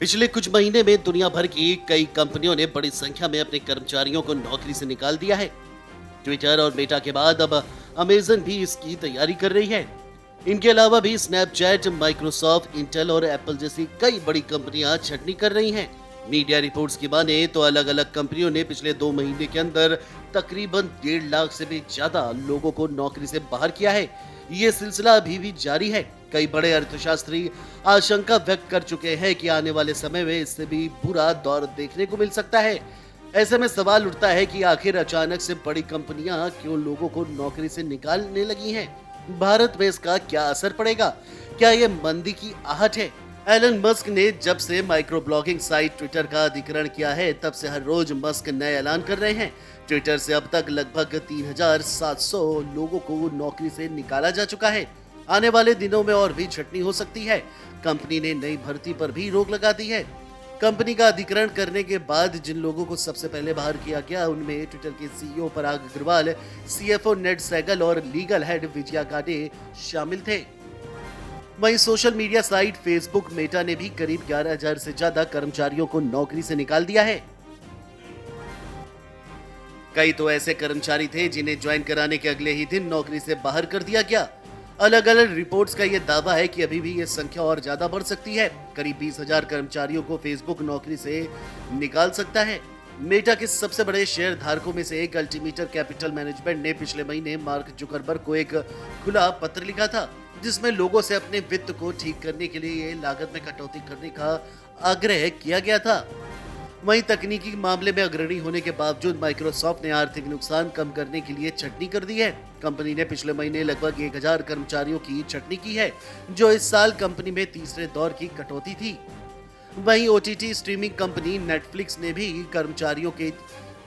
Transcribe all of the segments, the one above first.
पिछले कुछ महीने में दुनिया भर की कई कंपनियों ने बड़ी संख्या में अपने कर्मचारियों को नौकरी से निकाल दिया है। ट्विटर और मेटा के बाद अब अमेजन भी इसकी तैयारी कर रही है। इनके अलावा भी स्नैपचैट, माइक्रोसॉफ्ट, इंटेल और एप्पल जैसी कई बड़ी कंपनियां छटनी कर रही हैं। मीडिया रिपोर्ट्स की माने तो अलग अलग कंपनियों ने पिछले 2 महीने के अंदर तकरीबन 1.5 लाख से भी ज्यादा लोगों को नौकरी से बाहर किया है। ये सिलसिला अभी भी जारी है। कई बड़े अर्थशास्त्री आशंका व्यक्त कर चुके हैं कि आने वाले समय में इससे भी बुरा दौर देखने को मिल सकता है। ऐसे में सवाल उठता है कि आखिर अचानक से बड़ी कंपनियां क्यों लोगों को नौकरी से निकालने लगी हैं? भारत में इसका क्या असर पड़ेगा? क्या ये मंदी की आहट है? एलन मस्क ने जब से माइक्रो ब्लॉगिंग साइट ट्विटर का अधिग्रहण किया है, तब से हर रोज मस्क नए ऐलान कर रहे हैं। ट्विटर से अब तक लगभग 3700 लोगों को नौकरी से निकाला जा चुका है। आने वाले दिनों में और भी छटनी हो सकती है। कंपनी ने नई भर्ती पर भी रोक लगा दी है। कंपनी का अधिग्रहण करने के बाद जिन लोगों को सबसे पहले बाहर किया गया, उनमें ट्विटर के सीईओ पराग अग्रवाल, सीएफओ नेड सहगल और लीगल हेड विजया काटे शामिल थे। वहीं social media site Facebook Meta ने भी करीब 11,000 से ज्यादा कर्मचारियों को नौकरी से निकाल दिया है। कई तो ऐसे कर्मचारी थे जिन्हें ज्वाइन कराने के अगले ही दिन नौकरी से बाहर कर दिया गया। अलग अलग रिपोर्ट्स का यह दावा है कि अभी भी ये संख्या और ज्यादा बढ़ सकती है। करीब 20,000 कर्मचारियों को फेसबुक नौकरी से निकाल सकता है। मेटा के सबसे बड़े शेयर धारकों में से एक अल्टीमीटर कैपिटल मैनेजमेंट ने पिछले महीने मार्क जुकरबर्ग को एक खुला पत्र लिखा था, जिसमें लोगों से अपने वित्त को ठीक करने के लिए लागत में कटौती करने का आग्रह किया गया था। वहीं तकनीकी मामले में अग्रणी होने के बावजूद माइक्रोसॉफ्ट ने आर्थिक नुकसान कम करने के लिए छटनी कर दी है। कंपनी ने पिछले महीने लगभग 1,000 कर्मचारियों की छटनी की है, जो इस साल कंपनी में तीसरे दौर की कटौती थी। वहीं ओटीटी स्ट्रीमिंग कंपनी नेटफ्लिक्स ने भी कर्मचारियों के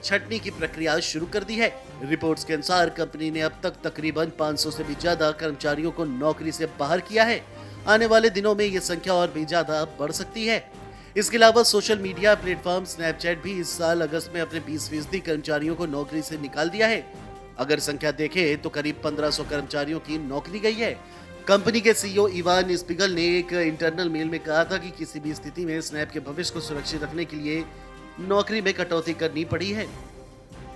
छटनी की प्रक्रिया शुरू कर दी है। रिपोर्ट्स के अनुसार कंपनी ने अब तक तकरीबन 500 से भी ज्यादा कर्मचारियों को नौकरी से बाहर किया है। आने वाले दिनों में ये संख्या और भी ज्यादा बढ़ सकती है। इसके अलावा सोशल मीडिया प्लेटफॉर्म स्नैपचैट भी इस साल अगस्त में अपने 20% कर्मचारियों को नौकरी से निकाल दिया है। अगर संख्या देखें तो करीब 1500 कर्मचारियों की नौकरी गई है। कंपनी के सीईओ इवान स्पिगल ने एक इंटरनल मेल में कहा था कि किसी भी स्थिति में स्नैप के भविष्य को सुरक्षित रखने के लिए नौकरी में कटौती करनी पड़ी है।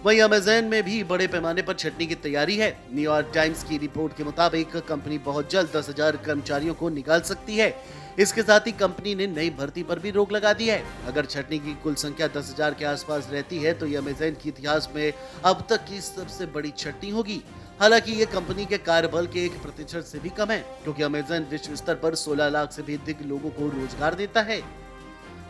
वहीं अमेज़न में भी बड़े पैमाने पर छटनी की तैयारी है। न्यूयॉर्क टाइम्स की रिपोर्ट के मुताबिक कंपनी बहुत जल्द 10,000 कर्मचारियों को निकाल सकती है। इसके साथ ही कंपनी ने नई भर्ती पर भी रोक लगा दी है। अगर छटनी की कुल संख्या 10,000 के आसपास रहती है तो ये अमेज़न के इतिहास में अब तक की सबसे बड़ी छटनी होगी। हालांकि ये कंपनी के कार्यबल के 1% से भी कम है, क्योंकि अमेज़न विश्व स्तर पर 16 लाख से भी अधिक लोगों को रोजगार देता है।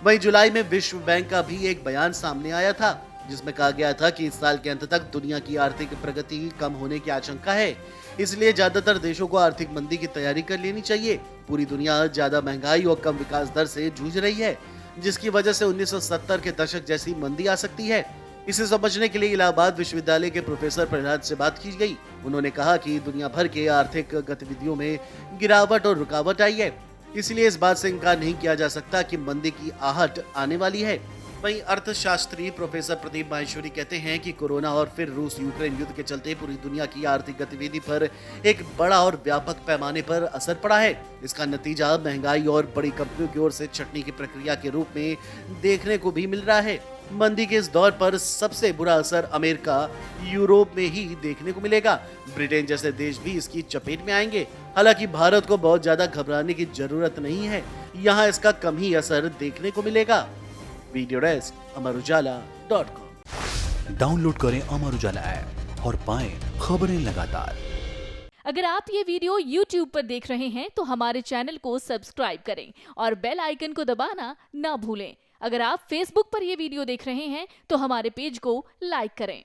वहीं जुलाई में विश्व बैंक का भी एक बयान सामने आया था, जिसमें कहा गया था कि इस साल के अंत तक दुनिया की आर्थिक प्रगति कम होने की आशंका है। इसलिए ज्यादातर देशों को आर्थिक मंदी की तैयारी कर लेनी चाहिए। पूरी दुनिया ज्यादा महंगाई और कम विकास दर से जूझ रही है, जिसकी वजह से 1970 के दशक जैसी मंदी आ सकती है। इसे समझने के लिए इलाहाबाद विश्वविद्यालय के प्रोफेसर प्रहलाद से बात की गई। उन्होंने कहा कि दुनिया भर के आर्थिक गतिविधियों में गिरावट और रुकावट आई है, इसलिए इस बात से इनकार नहीं किया जा सकता कि मंदी की आहट आने वाली है। वहीं अर्थशास्त्री प्रोफेसर प्रदीप माहेश्वरी कहते हैं कि कोरोना और फिर रूस यूक्रेन युद्ध के चलते पूरी दुनिया की आर्थिक गतिविधि पर एक बड़ा और व्यापक पैमाने पर असर पड़ा है। इसका नतीजा महंगाई और बड़ी कंपनियों की ओर से छटनी की प्रक्रिया के रूप में देखने को भी मिल रहा है। मंदी के इस दौर पर सबसे बुरा असर अमेरिका, यूरोप में ही देखने को मिलेगा। ब्रिटेन जैसे देश भी इसकी चपेट में आएंगे। हालांकि भारत को बहुत ज्यादा घबराने की जरूरत नहीं है, यहाँ इसका कम ही असर देखने को मिलेगा। Video desk amarujala.com। डाउनलोड करें अमर उजाला ऐप और पाएं खबरें लगातार। अगर आप ये वीडियो YouTube पर देख रहे हैं तो हमारे चैनल को सब्सक्राइब करें और बेल आइकन को दबाना ना भूलें। अगर आप Facebook पर ये वीडियो देख रहे हैं तो हमारे पेज को लाइक करें।